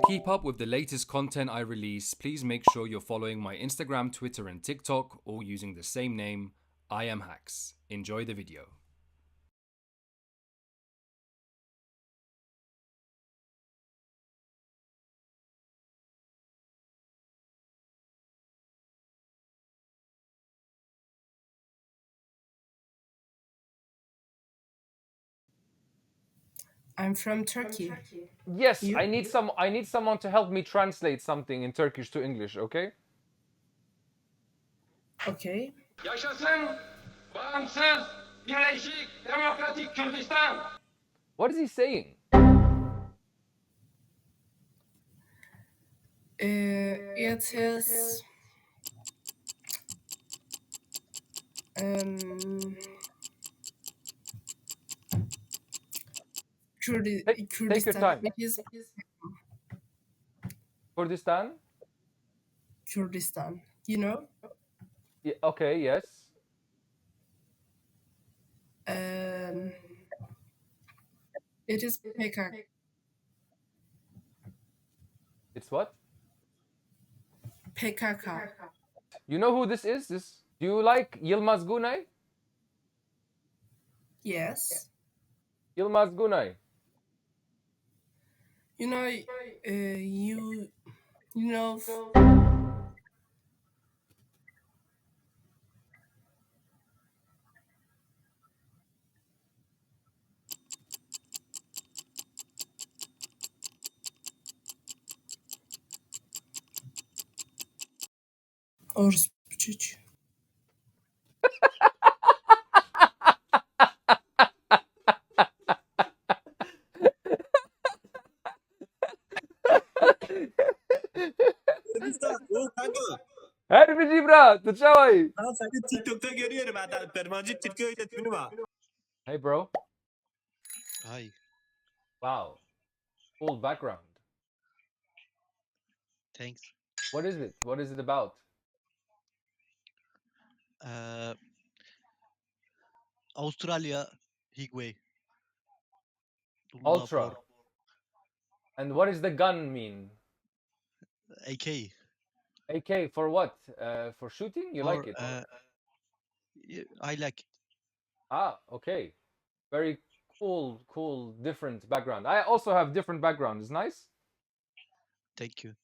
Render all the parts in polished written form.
keep up with the latest content I release, please make sure you're following my Instagram, Twitter, and TikTok, all using the same name, iAmHaks. Enjoy the video. I'm from Turkey. Yes, You? I need someone to help me translate something in Turkish to English, okay? Okay. Yaşasın bağımsız, birleşik, demokratik Kürdistan. What is he saying? It is Take your Kurdistan. time. It is Kurdistan? Kurdistan. You know? Yeah, okay, yes. It is PKK. It's what? PKK. You know who this is? Do you like Yılmaz Günay? Yes. Yılmaz Günay. You know, you know. Orospu çocuğu. Her bir cibra, tçavay. Ben seni TikTok'ta görüyorum hatta permancı Türkiye öğretmeni var. Hey bro. Hi. Wow. Full background. Thanks. What is it? What is it about? Australia Higway. Ultra. And what does the gun mean? AK. AK for what? For shooting? You like it? Yeah, I like it. Ah, okay. Very cool, different background. I also have different background. It's nice. Thank you.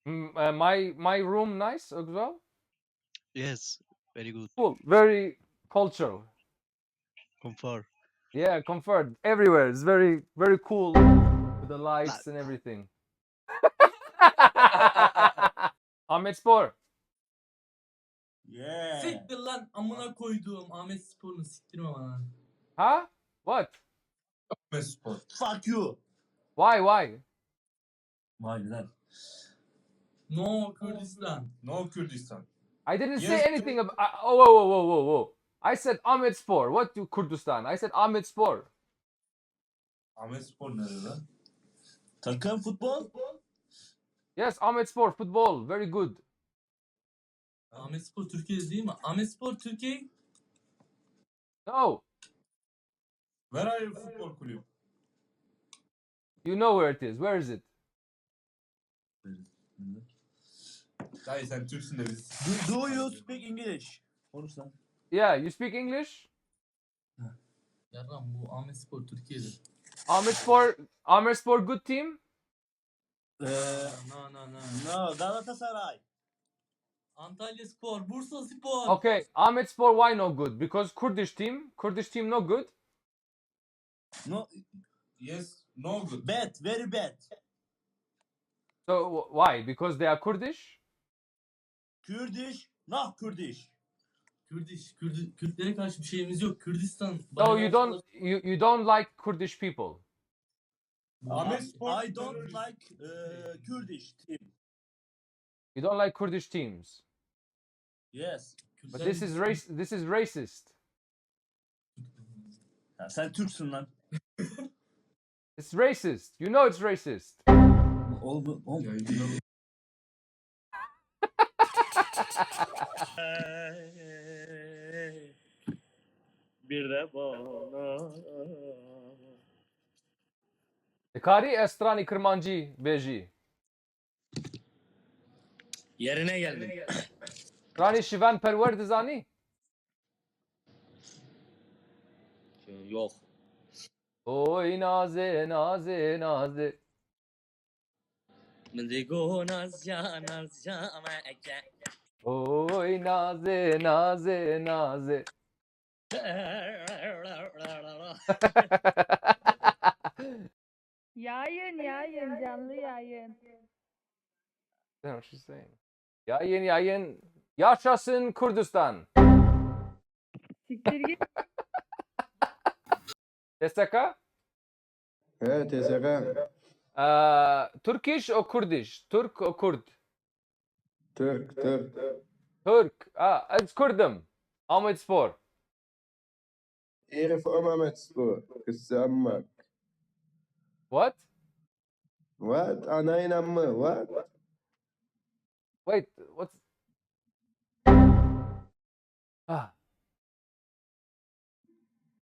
My room nice as well. Yes, very good. Cool. Very cultural. Comfort. Yeah, comfort everywhere. It's very cool with the lights and everything. Amedspor. Yeah. Siktir lan amına koyduğum Amedspor'unu siktirme bana. Huh? What? Amedspor. Fuck you. Why? Vay lan. No Kurdistan. No Kürdistan. I didn't say Yes, anything about. Whoa. I said Amedspor. What do Kurdistan? I said Amedspor. Amedspor nerede lan? Takım futbol. Yes, Amedspor football. Very good. Amedspor Türkiye'de değil mi? Amedspor Türkiye. No. Where are you futbol kulüp? You know where it is. Where is it? Dayı sen Türksün de biz. Do you speak English? Konuş lan. Yeah, you speak English? Yarram bu Amedspor Türkiye'de. Amedspor good team? No. No, Galatasaray. Antalya Spor, Bursaspor. Okay, Amedspor why no good? Because Kurdish team no good? No. Yes, no good. Bad, very bad. So why? Because they are Kurdish? Kurdish, not Kurdish. Kürtlere karşı bir şeyimiz yok. Kürdistan. No, you don't like Kurdish people. I don't like Kurdish team. You don't like Kurdish teams. Yes. But this is racist. Ya sen Türksün lan. It's racist. You know it's racist. Oğlum. Bir de bana. Kari estrani kırmancı beji. Yerine geldim. Rani şivan perver dizani. Yok. Oy naze naze naze. Mendigo nazca nazca meke. Oy naze naze naze. Yayın canlı yayın. I don't know what she's saying. Yayın yayın. Yaşasın Kurdistan. Siktir git. Deseka? Evet, TSK. Turkish or Kurdish? Turk or Kurd? Türk. Turk. It's Kurdum. Amedspor. Herif Amedspor. Kısamak. What? What? Ana inanma. What? Wait, what's... Ah.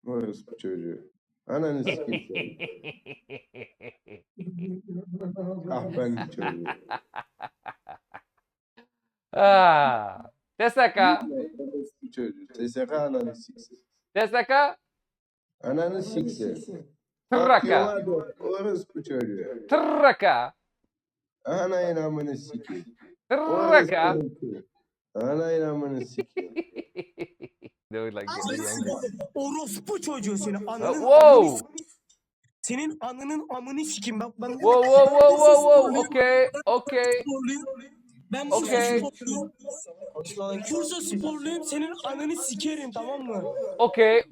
Orospu çocuğu. Ananı sikeyim. Kahpen çocuğu. Deseka. Orospu çocuğu. TSK ananı siksin. Deseka. Ananı siksin. Tırraka. Orospu çocuğu. Tırraka. Ana inanmanı sikeyim. Tırraka. Ana inanmanı sikeyim. They were like getting angry. Orospu çocuğu seni. Whoa. Senin anının amını sikim. Bak ben. Whoa. Okay. Ben Okay. Bursasporluyum. Senin ananı sikerim, tamam mı? Okay,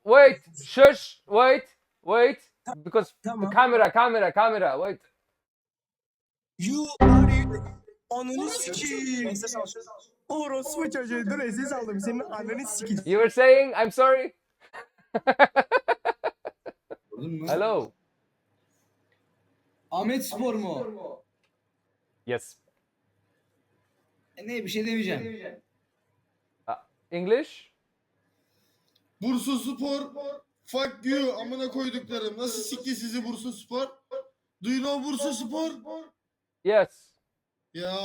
wait, shush, wait, because the camera, wait. You are ananı sikeyim. Orospu çocuğu. Dur, ses aldım. Senin ananı sikeyim. You were saying, I'm sorry? Hello. Amedspor mu? Yes. Ne bir şey demeyeceğim. English? Bursaspor, fuck you, amına koyduklarım. Nasıl sikti sizi Bursaspor? Do you know Bursaspor? Yes. Ya.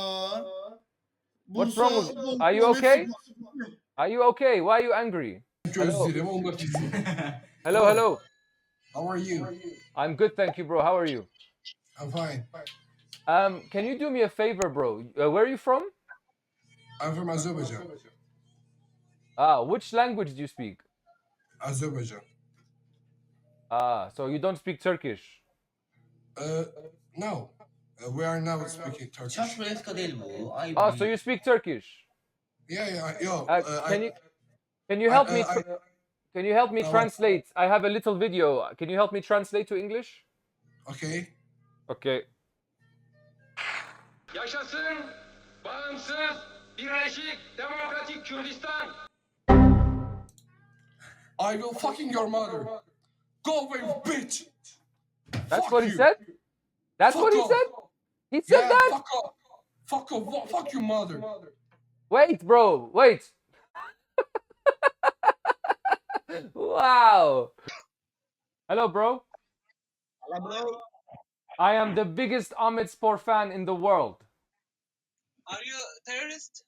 What's wrong with you? Are you okay? Are you okay? Why are you angry? Gözlerim onlar kesin. Hello. How are you? I'm good, thank you, bro. How are you? I'm fine. Can you do me a favor, bro? Where are you from? I'm from Azerbaijan. Which language do you speak? Azerbaijan. So you don't speak Turkish? No. We are now speaking Turkish. Şaşmaletka değil bu. Ay. So you speak Turkish? Yeah. Can you help me? Can you help me translate? I have a little video. Can you help me translate to English? Okay. Yaşasın bağımsız, birleşik, demokratik Kürdistan. I will fucking your mother. Go away, bitch. That's what he said? That's what he said? He said that? Fuck off. Fuck off. Fuck your mother. Wait, bro. Wait. Wow. Hello, bro. Hello, bro. I am the biggest Amedspor fan in the world. Are you a terrorist?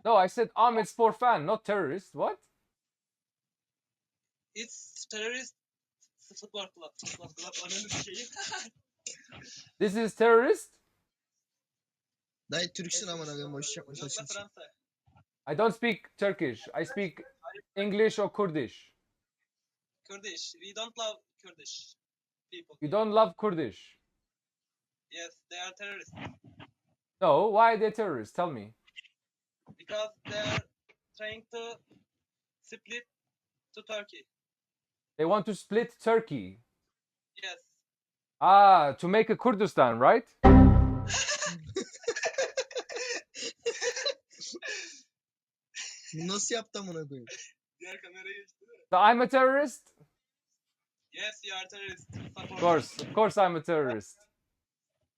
No, I said Amedspor fan, not terrorist. What? It's terrorist football club. Ananı sikeyim. This is terrorist? Dayı Türksün amına koyayım, boş yapma Bursa saçını. Fransa. I don't speak Turkish. I speak English or Kurdish. Kurdish. We don't love Kurdish people. You don't love Kurdish? Yes, they are terrorists. No, why are they terrorists? Tell me. Because they are trying to split to Turkey. They want to split Turkey. Yes. To make a Kurdistan, right? Nasıl yaptı amına koyayım? Diğer kameraya geçti. So I'm a terrorist? Yes, you are terrorist. Of course I'm a terrorist.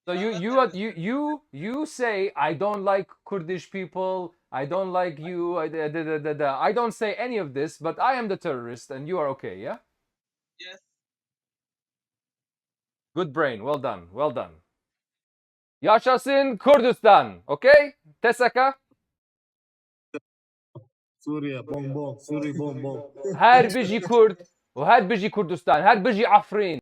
So you say I don't like Kurdish people, I don't like you, I don't say any of this, but I am the terrorist and you are okay, yeah? Yes. Good brain, well done. Yaşasın Kurdistan. Okay? Tesaka. Suriye bonbon. Suriye bonbon. Her biji Kurd. وهر بيجي كردستان هر بيجي عفرين.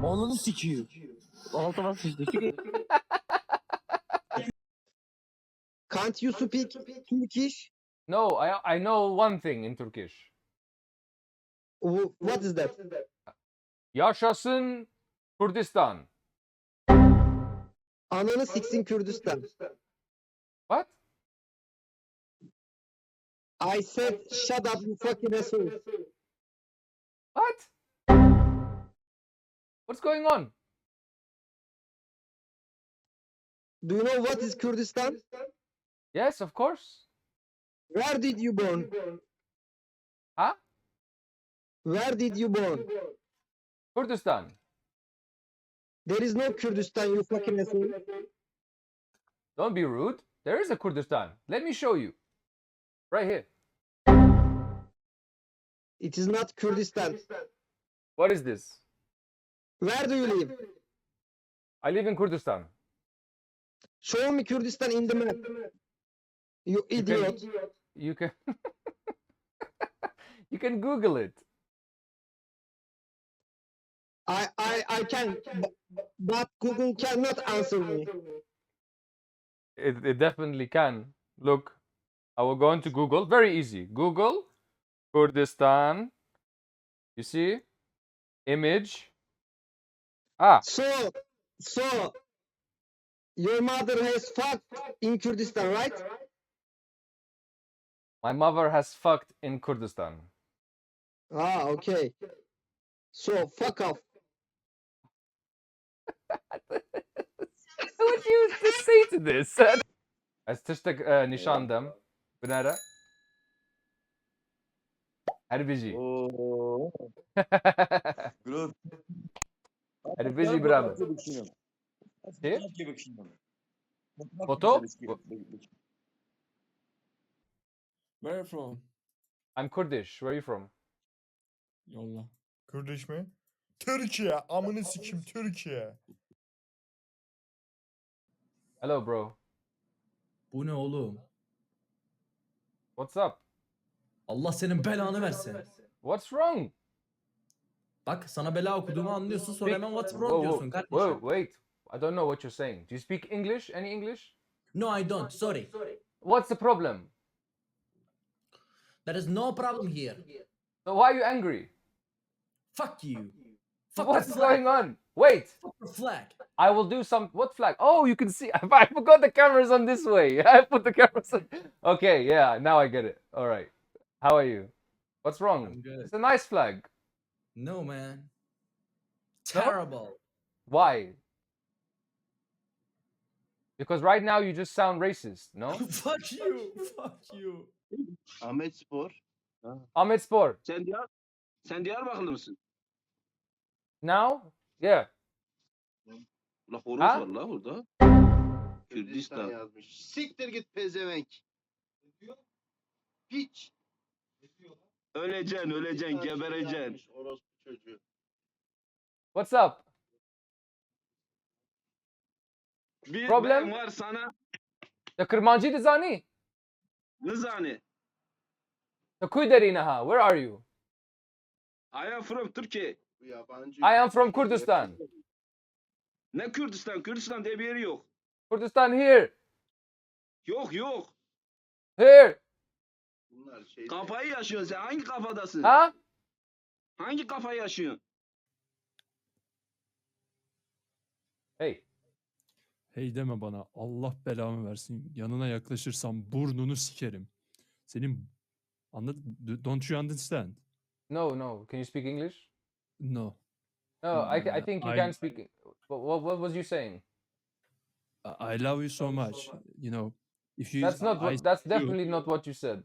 Ananı sikiyor. Altıma sıçtı. Can't you speak Turkish? No, I know one thing in Turkish. What is that? Yaşasın Kurdistan. Ananı siksin Kürdistan. What? I said shut up you fucking asshole. What? What's going on? Do you know what is Kurdistan? Yes, of course. Where did you born? Huh? Where did you born? Kurdistan. There is no Kurdistan you fucking asshole. Don't be rude. There is a Kurdistan. Let me show you. Right here. It is not Kurdistan. What is this? Where do you live? I live in Kurdistan. Show me Kurdistan in the map. You idiot. You can you can Google it. I can, but Google cannot answer me. It definitely can. Look, I will go into Google. Very easy. Google Kurdistan. You see? Image. Ah. So your mother has fucked in Kurdistan, right? My mother has fucked in Kurdistan. Ah, okay. So fuck off. What do you just say to this? Estiştek nişandım. Bunlara. Herbici. Herbici bravo. Şey? Foto? Where are you from? I'm Kurdish. Where are you from? Yolla. Kurdish mi? Türkiye. Amını sikim Türkiye. Hello bro. Bu ne oğlum? What's up? Allah senin belanı versin. What's wrong? Bak sana bela okuduğumu anlıyorsun sonra hemen what's wrong Whoa, diyorsun kardeşim. whoa, wait. I don't know what you're saying. Do you speak English? Any English? No I don't, sorry. What's the problem? There is no problem here. So why are you angry? Fuck you. Fuck What's the flag. going on? Wait. Fuck the flag. I will do some. What flag? Oh, you can see. I forgot the cameras on this way. I put the cameras on. Okay, yeah, now I get it. All right. How are you? What's wrong? I'm good. It's a nice flag. No man. Terrible. Why? Because right now you just sound racist, no? Fuck you. Fuck you. Amedspor. Amedspor. Sen Diyarbakırlı mısın? Now? Yeah. La horoz Ha? var la burada. Kürdistan yazmış. Siktir git pezevenk. Piç. Öleceksin, gebereceksin. Orospu çocuğu. What's up? Bir Problem? ben var sana. The Kırmancı Dizani. Nizani. The Kuyderinaha. Where are you? I am from Turkey. I am from Kurdistan. Ne Kürdistan? Kürdistan diye bir yeri yok. Kurdistan here. Yok. Here. Kafayı yaşıyorsun sen. Hangi kafadasın? Ha? Hangi kafayı yaşıyorsun? Hey. Hey deme bana. Allah belamı versin. Yanına yaklaşırsam burnunu sikerim. Senin Don't you understand? No. Can you speak English? No. No, I think you can speak. What was you saying? I love you so much. You know, if you That's definitely not what you said.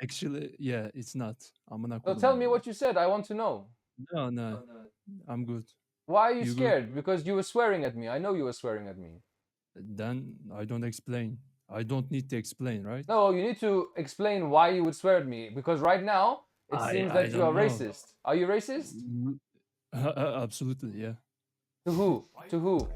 Actually, yeah, it's not. Amına So koyayım tell ya. me what you said. I want to know. No. I'm good. Why are you You scared? Because you were swearing at me. I know you were swearing at me. Then I don't explain. I don't need to explain, right? No, you need to explain why you would swear at me, because right now it seems that you are don't know. racist. Are you racist? Absolutely, yeah. To who? To who?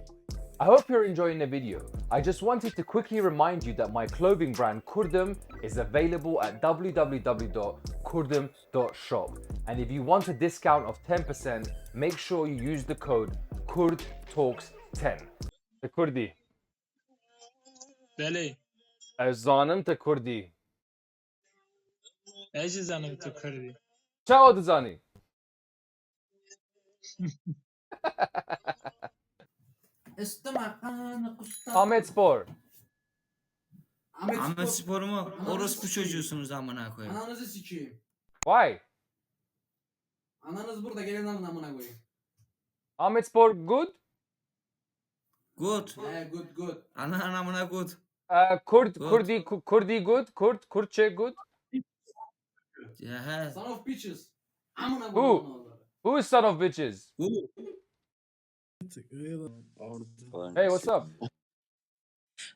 I hope you're enjoying the video. I just wanted to quickly remind you that my clothing brand Kurdum is available at www.kurdum.shop. And if you want a discount of 10%, make sure you use the code KurdTalks10. The Kurdi. بله Zanım te Kurdi. ايش زنم تو کردی Ciao Dzani. Amedspor. Amedspor mu? Orospu çocuğusunuz amına koyayım. Ananızı sikeyim. Why? Ananız burada gelin alın amına koyayım. Amedspor good? Good. Good. Ana amına good. Kurd, Good. Kurdi good? Kurdçe good? Yeah. Son of bitches. Amına Who? koyayım oğulları. Who is son of bitches? Hey, what's up?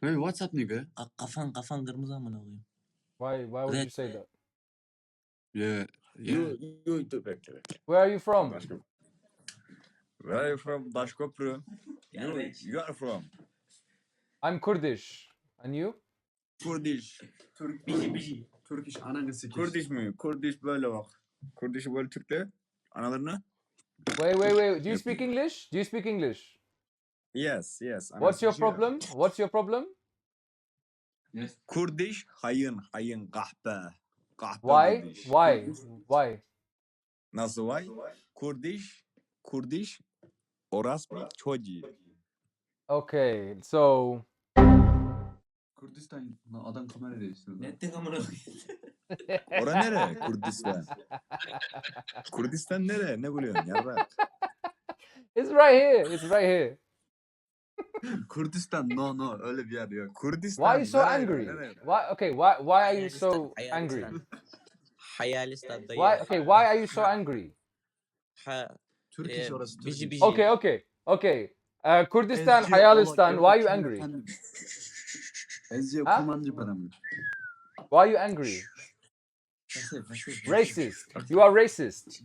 Hey, what's up nigga? Kafan kırmızı amına koyayım. Why would you say that? Yeah. You dur bekle. Where are you from? Where are you from? Başköprü. You are from? I'm Kurdish. And you? Kurdish. Turkish ananı sikeyim. Kurdish mi? Kurdish böyle bak. Kurdish'i böyle Türk'le analarına. Wait. Do you speak English? Do you speak English? Yes. What's your problem? What's your problem? Kurdish hayın kahpe. Kahpe Why? Kurdish. Why? Nasıl vay? Kurdish orospu çocuğu. Okay, so Kurdistan adam kamera değiştirdi. Ne ettin amına koyayım? Ora nere? Kurdistan. Kurdistan nere? Ne biliyorsun yarrak? it's right here. Kurdistan no öyle bir yer yok. Kurdistan. Why are you so nereye? angry? Nereye? Why are you so angry? Hayalistan'da Why are you so angry? Turkish orası Turkish. Bici. Okay. Kurdistan, Hayalistan, why are you angry? Ezce Ha? kumancı paramı. Why are you angry? Racist. You are racist.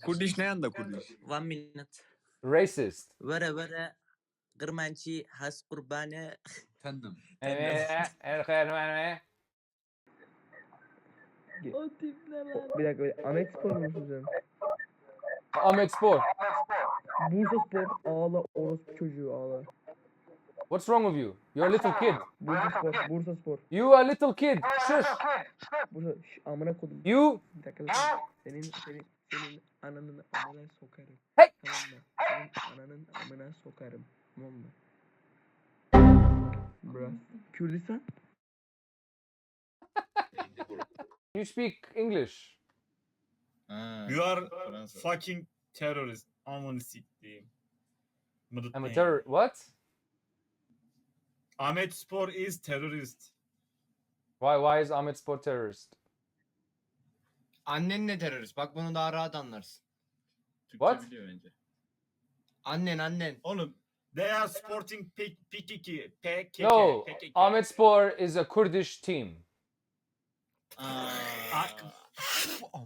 Kurdish ne yanda Kurdish? 1 minute. Racist. Vere Kırmançı has kurbanı. Tendim. O tipler var. Bir dakika. Amedspor musun sen? Amedspor. Bursaspor. Ağla. Orospu çocuğu ağla. What's wrong with you? You're a little kid. Bursaspor. You are a little kid. Shush. Bursa. Amına kodum. You. Bir dakika. Senin ananın amına sokarım. Hey. Tamam mı? Senin ananın amına sokarım. Tamam mı? Bro. Kürdistan? You speak English. You are fucking terrorist. Amını siktiğim. I'm a terrorist. What? Amedspor is terrorist. Why is Amedspor terrorist? Annen ne terörist? Bak bunu daha rahat anlarsın. What? Annen. Oğlum, they are sporting PKK. No, Amedspor is a Kurdish team.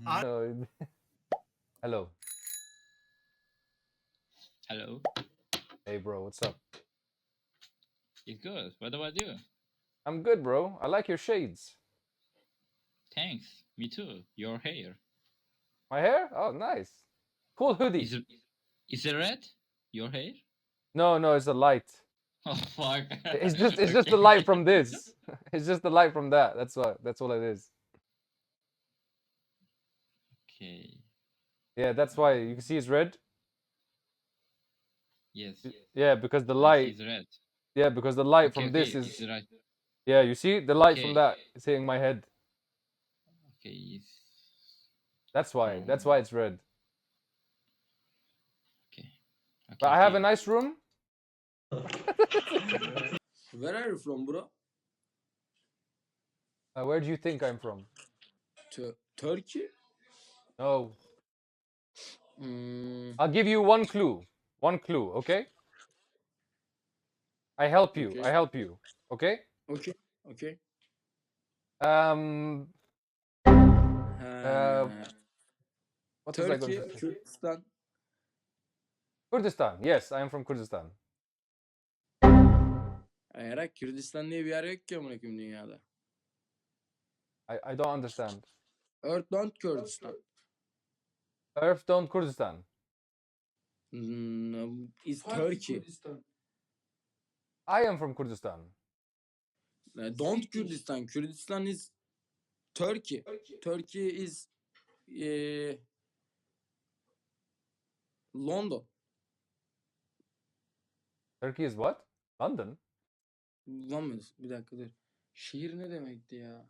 No. Hello. Hello. Hey, bro. What's up? It's good. What about you? I'm good, bro. I like your shades. Thanks. Me too. Your hair. My hair? Oh, nice. Cool hoodie. Is it red? Your hair? No, it's a light. Oh fuck. It's just the light from this. It's just the light from that. That's all it is. Okay. Yeah, that's why you can see it's red. Yes. Yeah, because the light. It's red. Yeah, because the light from this is. It's right. Yeah, you see the light from Okay. that is hitting my head. Okay. That's why it's red. Okay. But I have a nice room. Where are you from bro? Where do you think I'm from? Turkey? No. I'll give you one clue. Okay? I help you. Okay. I help you. Okay. Okay. Okay. Um. Ha. What was I going Turkey, to say? Kürdistan. Kurdistan. Yes, I am from Kurdistan. Eğer Kürdistan diye bir yer yok ki amına koyayım dünyada. I don't understand. Earth don't Kürdistan. Earth don't Kurdistan. Is Turkey. I am from Kurdistan. Don't Kürdistan. Kürdistan is Turkey. Turkey is London. Turkey is what? London. One minute. Bir dakika dur. Şehir ne demekti ya?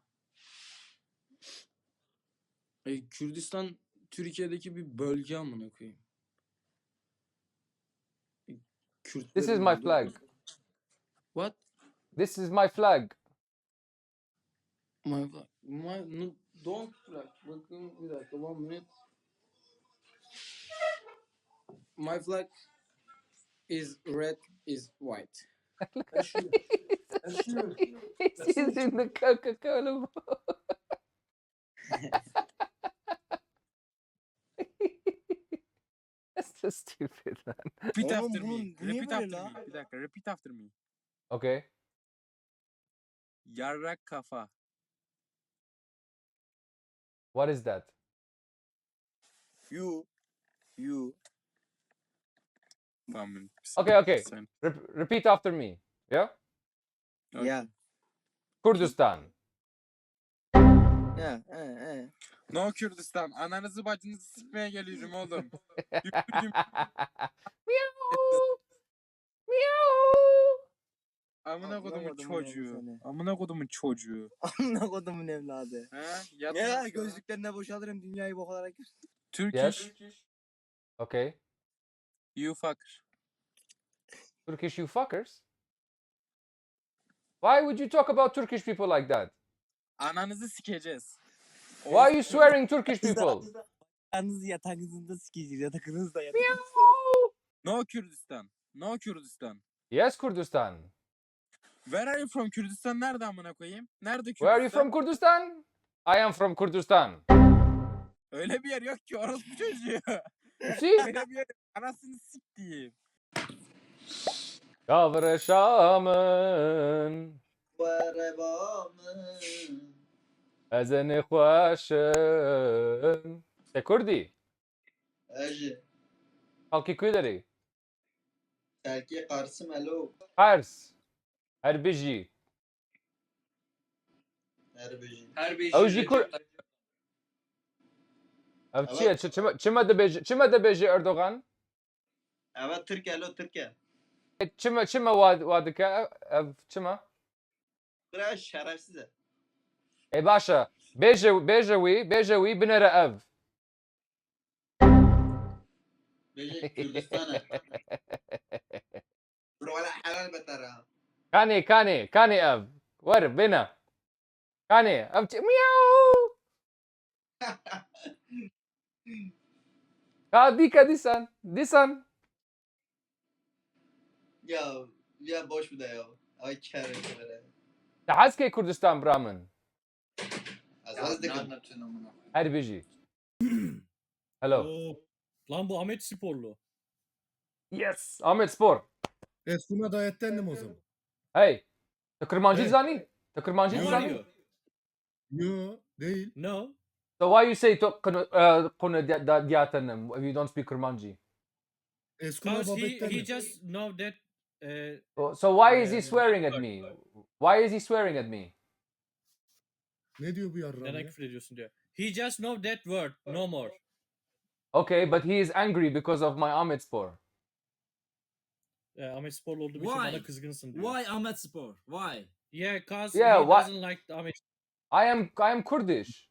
Kürdistan Türkiye'deki bir bölge amına koyayım. This is my flag. What? This is my flag. My flag. No, don't flag. Bakın bir dakika. One minute. My flag is red, is white. He's in the Coca-Cola. That's so stupid, man. Repeat after me. Repeat after me. Bir dakika. Repeat after me. Okay. Yarrak kafa. What is that? You. Tamam. Okay. Repeat after me. Yeah? Yeah. Kurdistan. Yeah. No Kürdistan. Ananızı bacınızı sikmeye geliyorum oğlum. Amına kodumun çocuğu. Amına kodumun çocuğu. Amına kodumun evladı. He? Ya gözlüklerine boşalırım dünyayı bok olarak. Turkish. Okay. You fucker. Turkish, you fuckers. Why would you talk about Turkish people like that? Ananızı sikeceğiz. Why are you swearing Turkish people? Yatağınızda sikeceğiz. Yatakınızda. No Kürdistan. No Kürdistan. Yes, Kurdistan. Where are you from? Kürdistan nerede amına koyayım? Nerede Kürdistan? Where are you from, Kurdistan? I am from Kurdistan. Öyle bir yer yok ki orospu çocuğu. See? Öyle bir yer anasını siktiğim. Kavraşamın ezeni خواشن Te Kurdi. Halki Kuderi. Erkeğe karşı melo. Hars. Herbiji. Avji Kur. Avçiye çima de beji Erdoğan. Evet Türkiye lo Türkiye. Çima vadika çima. Biraz şerefsiz. Başa. Bejewi binere ev. Beje Kürdistan'a. Bro valla helal betara. Kani ev. Var bina. Kani ev. Miau. Dika disan. Ya boş bir de ya. Ay kere böyle. Tahaske Kurdistan Brahman. Az da anlatıyorsun amına. Herbiji. Hello. Lan bu Amedsporlu. Yes. Amedspor. Eskuna da ettendim o zaman. Hey. Takırmancı zani. Takırmancı zani. Yo değil. No. So why you say konu diyatanım if you don't speak Kurmanji? Eskuna Because he babettendim. just know that So why is he swearing at me? Why is he swearing at me? Ne diyor bu yarram neden ya? küfür ediyorsun diyor. He just know that word, no more. Okay, but he is angry because of my Amedspor. Amedsporlu olduğum için bana kızgınsın diyor. Why Amedspor? Why? Yeah, cause Yeah, he why- doesn't like the Amed. I am Kurdish.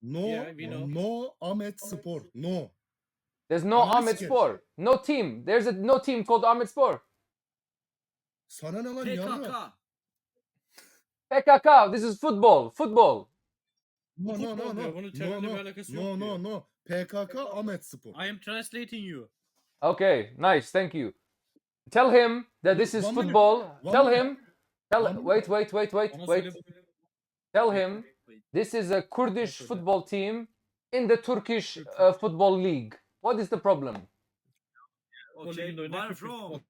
No, Yeah, we know. no Amedspor. No. There's no Ananı Amedspor. No team. There's no team called Amedspor. Sana ne lan yarram? PKK. PKK. This is football. Football. No. Futbol diyor, bunun terörle bir alakası yok diyor. No. PKK Amedspor. I am translating you. Okay, nice. Thank you. Tell him that this is One minute. football. One Tell minute. him. One minute. Wait. Tell him this is a Kurdish football team in the Turkish football league. What is the problem? Okay, where from?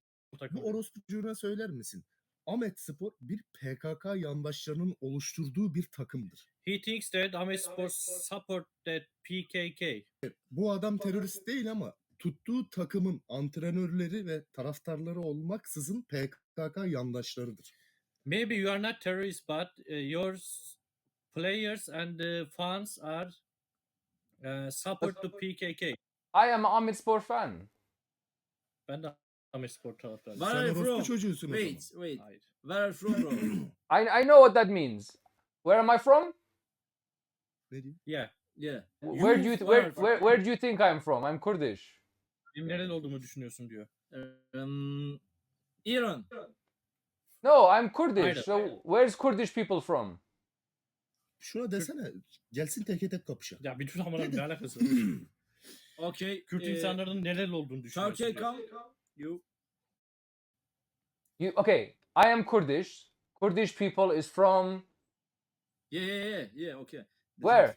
Bu orospucuğuna söyler misin? Amedspor bir PKK yandaşlarının oluşturduğu bir takımdır. He thinks that Amedspor support that PKK. Bu adam terörist değil ama tuttuğu takımın antrenörleri ve taraftarları olmaksızın PKK yandaşlarıdır. Maybe you are not terrorist, but your players and fans are support to PKK. I am an Amedspor fan. Ben de Amedspor taraftarıyım. Sen orospu çocuğusun o zaman. Wait. Where are you from, bro? I know what that means. Where am I from? Ne diyor? Yeah. Where do you think I'm from? I'm Kurdish. Benim nereli olduğumu düşünüyorsun diyor. Iran. No, I'm Kurdish. Aynen. So where's Kurdish people from? Şuna desene gelsin teke tek kapışalım. Ya bir dur amına ne alakası var? Okay. Kürt insanların nereli olduğunu düşünüyorsun Turkey diyor. come. Okay, I am Kurdish. Kurdish people is from Yeah, okay. Where?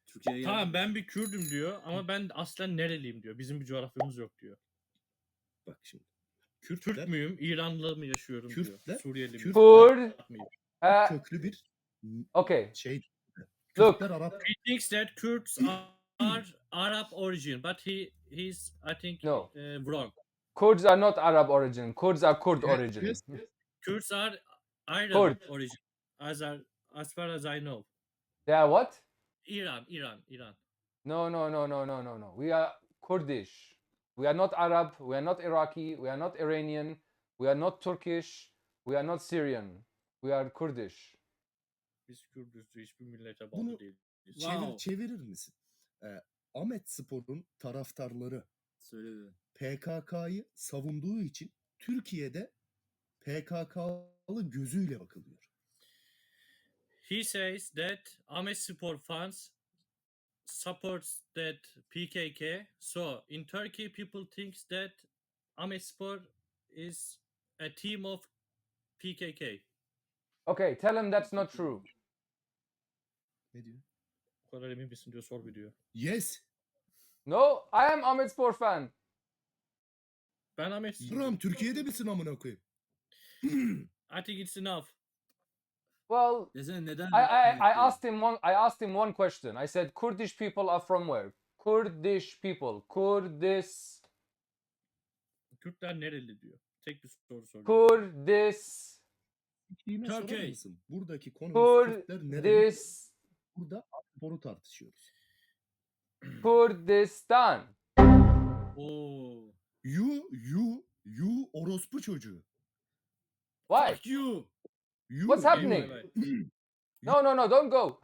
Türkiye'ye Tamam ben bir Kürdüm diyor ama ben aslen nereliyim diyor. Bizim bir coğrafyamız yok diyor. Bak şimdi. Türk müyüm? İranlı mı yaşıyorum Kürtler- diyor. Suriyeli miyim? Kurd. Arap mıyım? Köklü bir Okay. şey. Look. Kürtler Arap. He thinks that Kurds are Arab origin, but he's I think No. wrong. Kurds are not Arab origin. Kurds are Kurd origin. Yes. Kurds are Iran Kurd. origin, as far as I know. They are what? İran. No. We are Kurdish. We are not Arab. We are not Iraqi. We are not Iranian. We are not Turkish. We are not Syrian. We are Kurdish. Biz Kürdüz, hiçbir millete Bunu bağlı değiliz. çevirir misin? Amedspor'un taraftarları Söyle. PKK'yı savunduğu için Türkiye'de PKK'lı gözüyle bakılıyor. He says that Amedspor fans supports that PKK. So in Turkey, people thinks that Amedspor is a team of PKK. Okay, tell him that's not true. Ne diyor? O kadar emin misin diyor, sor bir diyor. Yes. No, I am Amedspor fan. Ben Amedspor. Buram Türkiye'de misin amına koyayım? I think it's enough. Well, Desene neden? I asked him one question. I said Kurdish people are from where? Kurdish people. Kurdis. Kürtler nereli diyor. Tek bir soru soruyor. Kurdis. Türkiye'ye sorar Turkey. mısın? Buradaki konumuz Kürtler nerede? Kurdis. Burada Amedspor'u tartışıyoruz. Kurdistan. Oo. You orospu çocuğu. Why? Fuck you. You. What's happening? Vay vay. No, don't go.